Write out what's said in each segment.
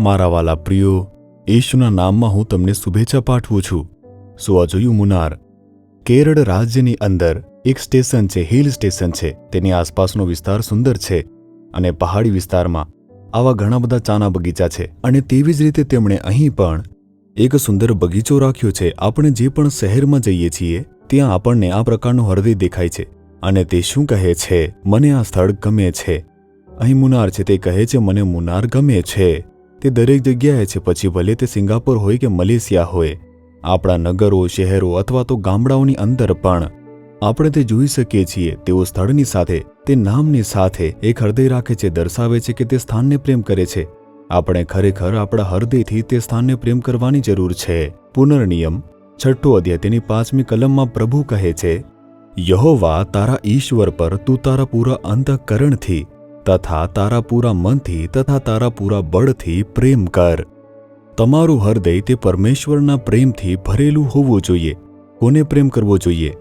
મારા વાલા પ્રિયો, ઈશુના નામમાં હું તમને શુભેચ્છા પાઠવું છું. શું આ જોયું મુનાર? કેરળ રાજ્યની અંદર એક સ્ટેશન છે, હિલ સ્ટેશન છે. તેની આસપાસનો વિસ્તાર સુંદર છે અને પહાડી વિસ્તારમાં આવા ઘણા બધા ચાના બગીચા છે. અને તેવી જ રીતે તેમણે અહીં પણ એક સુંદર બગીચો રાખ્યો છે. આપણે જે પણ શહેરમાં જઈએ છીએ ત્યાં આપણને આ પ્રકારનું હૃદય દેખાય છે અને તે શું કહે છે? મને આ સ્થળ ગમે છે. અહીં મુનાર છે, તે કહે છે મને મુનાર ગમે છે. તે દરેક જગ્યાએ છે, પછી ભલે તે સિંગાપોર હોય કે મલેશિયા હોય, આપણા નગરો, શહેરો અથવા તો ગામડાઓની અંદર પણ આપણે તે જોઈ શકીએ છીએ. તેઓ સ્થળની સાથે, તે નામની સાથે એક હૃદય રાખે છે, દર્શાવે છે કે તે સ્થાનને પ્રેમ કરે છે. આપણે ખરેખર આપણા હૃદયથી તે સ્થાનને પ્રેમ કરવાની જરૂર છે. પુનર્નિયમ 6 અધ્યાય તેની 5મી કલમમાં પ્રભુ કહે છે, યહોવા તારા ઈશ્વર પર તું તારા પૂરા અંતઃકરણથી તથા તારા પૂરા મનથી તથા તારા પૂરા બળથી પ્રેમ કર. તમારું હૃદય તે પરમેશ્વરના પ્રેમથી ભરેલું હોવું જોઈએ. કોને પ્રેમ કરવો જોઈએ?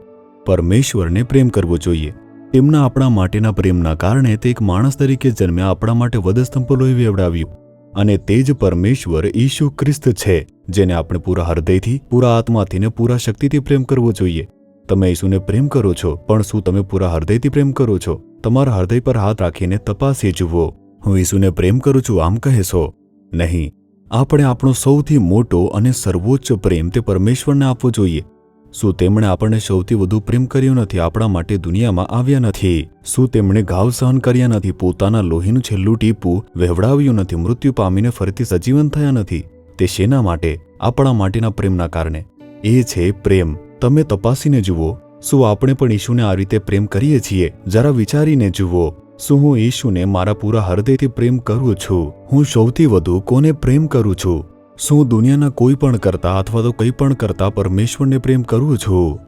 પરમેશ્વરને પ્રેમ કરવો જોઈએ. તેમના આપણા માટેના પ્રેમના કારણે તે એક માણસ તરીકે જન્મ્યા, આપણા માટે વધસ્તંભ લોહી વેવડાવ્યું. અને તે જ પરમેશ્વર ઈસુ ખ્રિસ્ત છે, જેને આપણે પૂરા હૃદયથી, પૂરા આત્માથી ને પૂરા શક્તિથી પ્રેમ કરવો જોઈએ. તમે ઈસુને પ્રેમ કરો છો, પણ શું તમે પૂરા હૃદયથી પ્રેમ કરો છો? તમારા હૃદય પર હાથ રાખીને તપાસી જુઓ. હું ઈસુને પ્રેમ કરું છું આમ કહેશો? નહીં. આપણે આપણો સૌથી મોટો અને સર્વોચ્ચ પ્રેમ તે પરમેશ્વરને આપવો જોઈએ. શું તેમણે આપણને સૌથી વધુ પ્રેમ કર્યો નથી? આપણા માટે દુનિયામાં આવ્યા નથી? શું તેમણે ઘાવ સહન કર્યા નથી? પોતાના લોહીનું છેલ્લું ટીપું વહેવડાવ્યું નથી? મૃત્યુ પામીને ફરીથી સજીવન થયા નથી? તે શેના માટે? આપણા માટેના પ્રેમના કારણે. એ છે પ્રેમ. તમે તપાસીને જુઓ, શું આપણે પણ ઈશુને આ રીતે પ્રેમ કરીએ છીએ? જરા વિચારીને જુઓ. શું હું ઈશુને મારા પૂરા હૃદયથી પ્રેમ કરું છું? હું સૌથી વધુ કોને પ્રેમ કરું છું? શું દુનિયાના કોઈ પણ કરતા અથવા તો કંઈ પણ કરતા પરમેશ્વરને પ્રેમ કરું છું?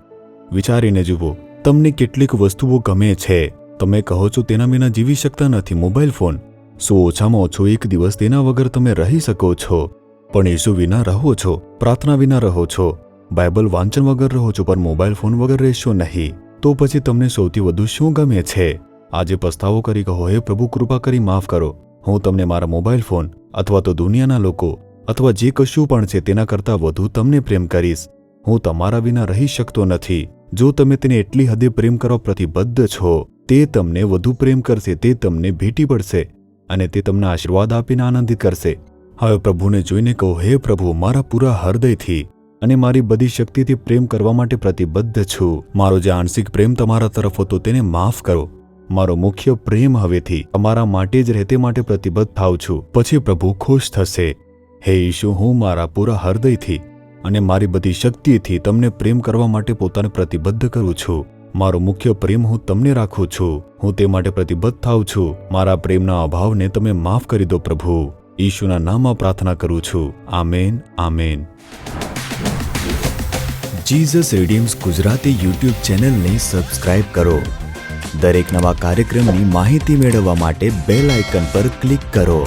વિચારીને જુઓ. તમને કેટલીક વસ્તુઓ ગમે છે, તમે કહો છો તેના વિના જીવી શકતા નથી. મોબાઈલ ફોન, શું ઓછામાં ઓછો એક દિવસ તેના વગર તમે રહી શકો છો? પણ ઈસુ વિના રહો છો, પ્રાર્થના વિના રહો છો, બાઇબલ વાંચન વગર રહો છો, પણ મોબાઈલ ફોન વગર રહેશો નહીં. તો પછી તમને સૌથી વધુ શું ગમે છે? આજે પસ્તાવો કરી કહો, હે પ્રભુ, કૃપા કરી માફ કરો. હું તમને મારા મોબાઈલ ફોન અથવા તો દુનિયાના લોકો અથવા જે કશું પણ છે તેના કરતાં વધુ તમને પ્રેમ કરીશ. હું તમારા વિના રહી શકતો નથી. જો તમે તેને એટલી હદે પ્રેમ કરવા પ્રતિબદ્ધ છો, તે તમને વધુ પ્રેમ કરશે, તે તમને ભેટી પડશે અને તે તમને આશીર્વાદ આપીને આનંદિત કરશે. હવે પ્રભુને જોઈને કહો, હે પ્રભુ, મારા પૂરા હૃદયથી અને મારી બધી શક્તિથી પ્રેમ કરવા માટે પ્રતિબદ્ધ છું. મારો જે આંશિક પ્રેમ તમારા તરફ હતો તેને માફ કરો. મારો મુખ્ય પ્રેમ હવેથી તમારા માટે જ રહે તે માટે પ્રતિબદ્ધ થાઉં છું. પછી પ્રભુ ખુશ થશે. હે ઈશુ, હું મારા પૂરા હૃદયથી અને મારી બધી શક્તિથી તમને પ્રેમ કરવા માટે પોતાને પ્રતિબદ્ધ કરું છું. મારો મુખ્ય પ્રેમ હું તમને રાખું છું. હું તે માટે પ્રતિબદ્ધ થાઉં છું. મારા પ્રેમના અભાવને તમે માફ કરી દો પ્રભુ. ઈશુના નામમાં પ્રાર્થના કરું છું. Amen, amen. Jesus Redeems Gujarati YouTube ચેનલને સબસ્ક્રાઇબ કરો. દરેક નવા કાર્યક્રમની માહિતી મેળવવા માટે બેલ આઇકન પર ક્લિક કરો.